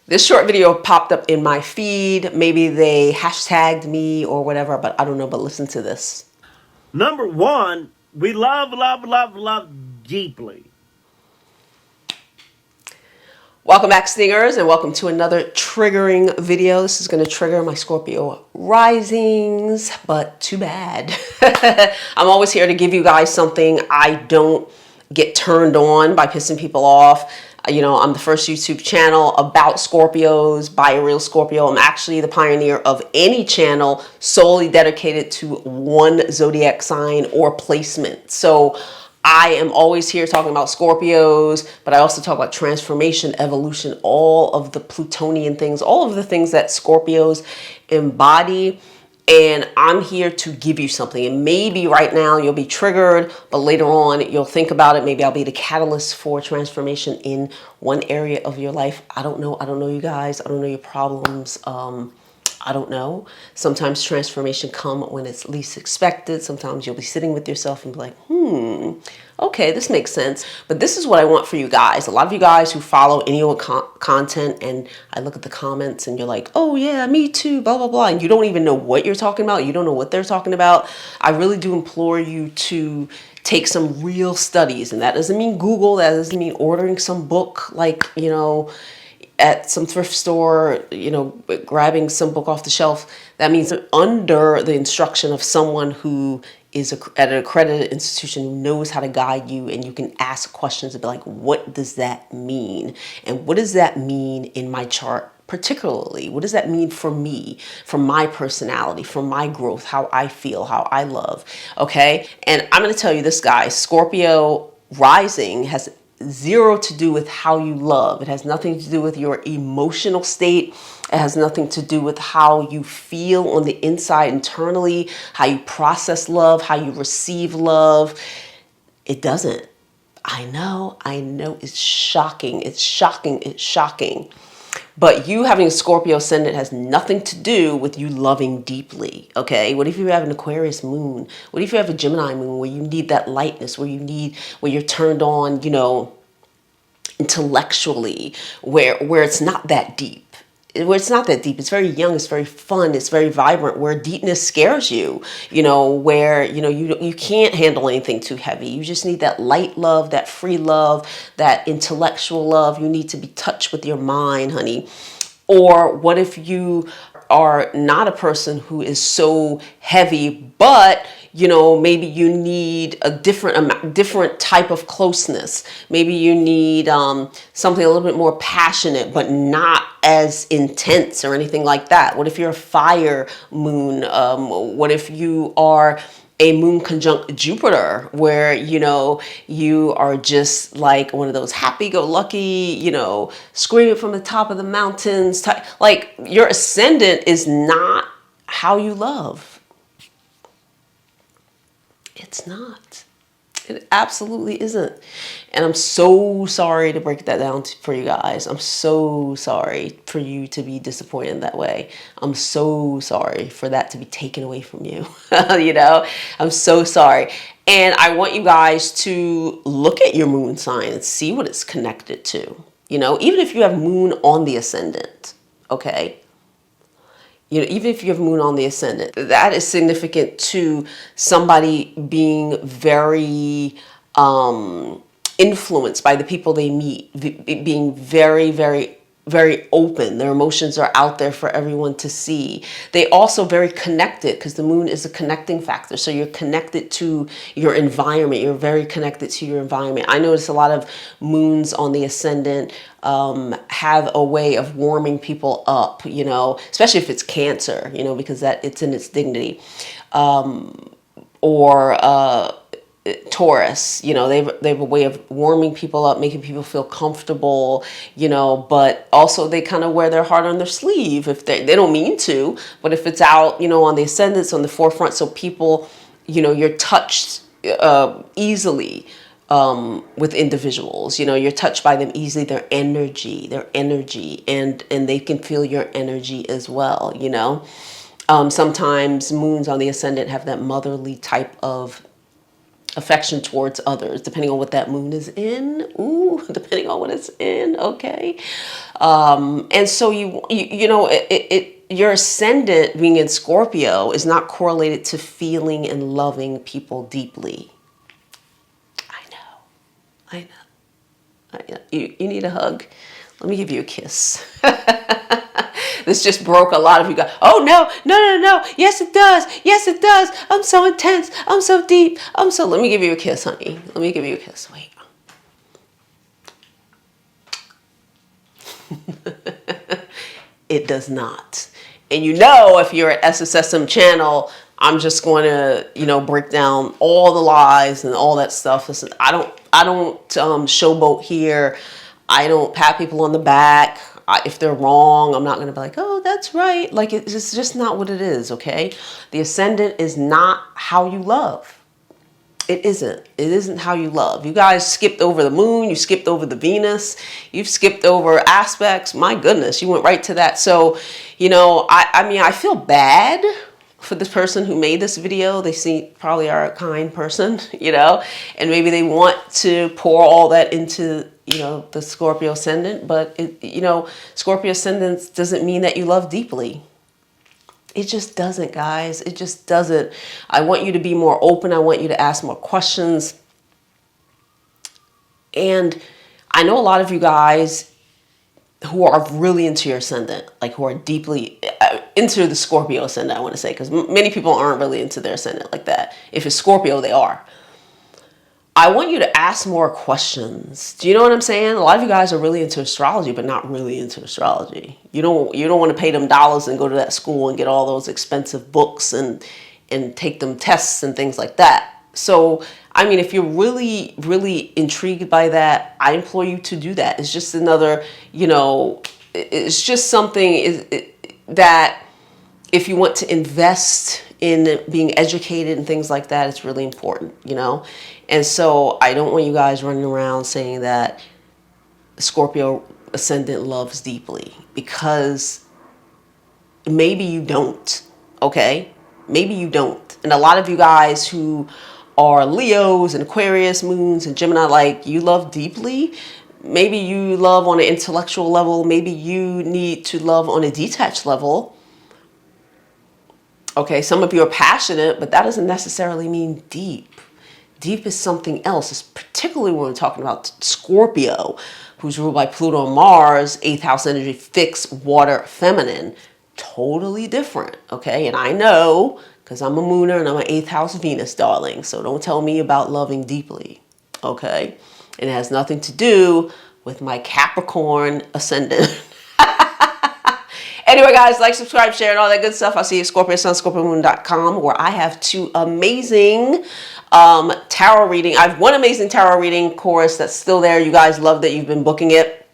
This short video popped up in my feed. Maybe they hashtagged me or whatever, but I don't know. But listen to this. Number one, we love deeply. Welcome back, Stingers, and welcome to another triggering video. This is going to trigger my Scorpio risings, but too bad. I'm always here to give you guys something. I don't get turned on by pissing people off. You know, I'm the first YouTube channel about Scorpios by a real Scorpio. I'm actually the pioneer of any channel solely dedicated to one zodiac sign or placement. So I am always here talking about Scorpios, but I also talk about transformation, evolution, all of the Plutonian things, all of the things that Scorpios embody. And I'm here to give you something. And maybe right now you'll be triggered, but later on you'll think about it. Maybe I'll be the catalyst for transformation in one area of your life. I don't know. I don't know you guys. I don't know your problems. I don't know. Sometimes transformation come when it's least expected. Sometimes you'll be sitting with yourself and be like, okay, this makes sense. But this is what I want for you guys. A lot of you guys who follow any old content, and I look at the comments and you're like, oh yeah, me too, blah, blah, blah. And you don't even know what you're talking about. You don't know what they're talking about. I really do implore you to take some real studies. And that doesn't mean Google. That doesn't mean ordering some book like, you know, at some thrift store, you know, grabbing some book off the shelf. That means under the instruction of someone who is at an accredited institution who knows how to guide you, and you can ask questions and be like, what does that mean? And what does that mean in my chart? Particularly, what does that mean for me, for my personality, for my growth, how I feel, how I love, okay? And I'm going to tell you this, guys, Scorpio rising has zero to do with how you love. It has nothing to do with your emotional state. It has nothing to do with how you feel on the inside internally, how you process love, how you receive love. It doesn't. I know, it's shocking. It's shocking. It's shocking. But you having a Scorpio ascendant has nothing to do with you loving deeply, okay? What if you have an Aquarius moon? What if you have a Gemini moon where you need that lightness, where you're turned on, you know, intellectually, where it's not that deep? Where it's not that deep. It's very young, it's very fun, it's very vibrant, where deepness scares you, you know, where, you know, you can't handle anything too heavy. You just need that light love, that free love, that intellectual love. You need to be touched with your mind, honey. Or what if you are not a person who is so heavy, but you know, maybe you need a different type of closeness. Maybe you need something a little bit more passionate, but not as intense or anything like that. What if you're a fire moon? What if you are a moon conjunct Jupiter, where, you know, you are just like one of those happy-go-lucky, you know, screaming from the top of the mountains. Like, your ascendant is not how you love. It's not. It absolutely isn't. And I'm so sorry to break that down for you guys. I'm so sorry for you to be disappointed in that way. I'm so sorry for that to be taken away from you. You know, I'm so sorry. And I want you guys to look at your moon sign and see what it's connected to. You know, even if you have moon on the ascendant, okay? You know, even if you have moon on the ascendant, that is significant to somebody being very influenced by the people they meet, being very, very, very open. Their emotions are out there for everyone to see. They also very connected, because the moon is a connecting factor. So you're connected to your environment. You're very connected to your environment. I notice a lot of moons on the ascendant have a way of warming people up, you know, especially if it's Cancer, you know, because that it's in its dignity. Or Taurus, you know, they have a way of warming people up, making people feel comfortable, you know, but also they kind of wear their heart on their sleeve if they don't mean to, but if it's out, you know, on the ascendants, on the forefront, so people, you know, you're touched easily with individuals, you know, you're touched by them easily, their energy, and they can feel your energy as well, you know. Sometimes moons on the ascendant have that motherly type of affection towards others, depending on what that moon is in. Ooh, depending on what it's in. Okay. And so you know, your ascendant being in Scorpio is not correlated to feeling and loving people deeply. I know. You need a hug. Let me give you a kiss. This just broke a lot of you guys. Oh, no. Yes, it does. Yes, it does. I'm so intense. I'm so deep. Let me give you a kiss, honey. Let me give you a kiss. Wait. It does not. And you know, if you're at SSSM channel, I'm just going to, you know, break down all the lies and all that stuff. Listen, I don't showboat here. I don't pat people on the back. If they're wrong, I'm not going to be like, oh, that's right. Like, it's just not what it is, okay? The ascendant is not how you love. It isn't. It isn't how you love. You guys skipped over the moon. You skipped over the Venus. You've skipped over aspects. My goodness, you went right to that. So, you know, I mean, I feel bad for the person who made this video. They probably are a kind person, you know, and maybe they want to pour all that into, you know, the Scorpio ascendant. But, you know, Scorpio ascendant doesn't mean that you love deeply. It just doesn't, guys. It just doesn't. I want you to be more open. I want you to ask more questions. And I know a lot of you guys who are really into your ascendant, like who are deeply into the Scorpio ascendant, I want to say, because many people aren't really into their ascendant like that. If it's Scorpio, they are. I want you to ask more questions. Do you know what I'm saying? A lot of you guys are really into astrology, but not really into astrology. You don't want to pay them dollars and go to that school and get all those expensive books and take them tests and things like that. So, I mean, if you're really, really intrigued by that, I implore you to do that. It's just another, you know, it's just something that if you want to invest in being educated and things like that, it's really important, you know? And so I don't want you guys running around saying that Scorpio ascendant loves deeply, because maybe you don't, okay? Maybe you don't. And a lot of you guys who are Leos and Aquarius moons and Gemini, like, you love deeply. Maybe you love on an intellectual level. Maybe you need to love on a detached level. Okay, some of you are passionate, but that doesn't necessarily mean deep. Deep is something else. It's particularly when we're talking about Scorpio, who's ruled by Pluto and Mars, 8th house energy, fixed, water, feminine. Totally different, okay? And I know, because I'm a mooner and I'm an 8th house Venus, darling. So don't tell me about loving deeply, okay? And it has nothing to do with my Capricorn ascendant. Anyway, guys, like, subscribe, share, and all that good stuff. I'll see you at ScorpioSunScorpioMoon.com, where I have 2 amazing tarot reading. I have 1 amazing tarot reading course that's still there. You guys love that you've been booking it.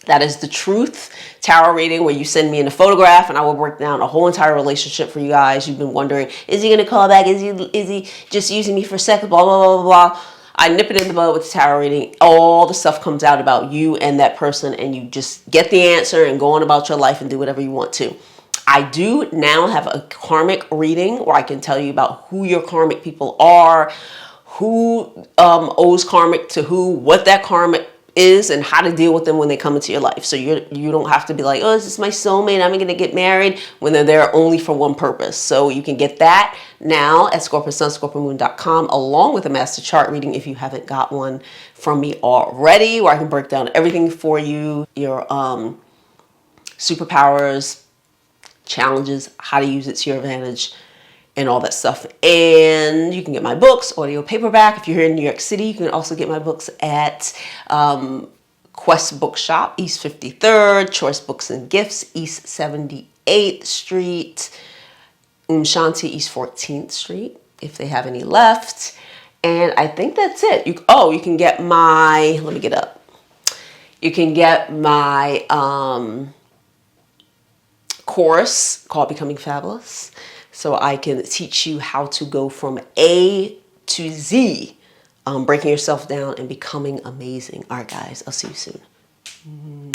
That is the Truth Tarot reading, where you send me in a photograph and I will break down a whole entire relationship for you guys. You've been wondering, is he going to call back? Is he just using me for sex? Blah, blah, blah, blah, blah. I nip it in the bud with the tarot reading. All the stuff comes out about you and that person, and you just get the answer and go on about your life and do whatever you want to. I do now have a karmic reading where I can tell you about who your karmic people are, who owes karmic to who, what that karmic is, and how to deal with them when they come into your life. So you don't have to be like, oh, is this my soulmate? I'm going to get married, when they're there only for one purpose. So you can get that now at ScorpioSunScorpioMoon.com, along with a master chart reading if you haven't got one from me already, where I can break down everything for you, your superpowers, challenges, how to use it to your advantage, and all that stuff. And you can get my books, audio paperback. If you're here in New York City, you can also get my books at Quest Bookshop, East 53rd, Choice Books and Gifts, East 78th Street, Shanti, East 14th Street, if they have any left. And I think that's it. You can get my, let me get up. You can get my course called Becoming Fabulous. So I can teach you how to go from A to Z, breaking yourself down and becoming amazing. All right, guys, I'll see you soon.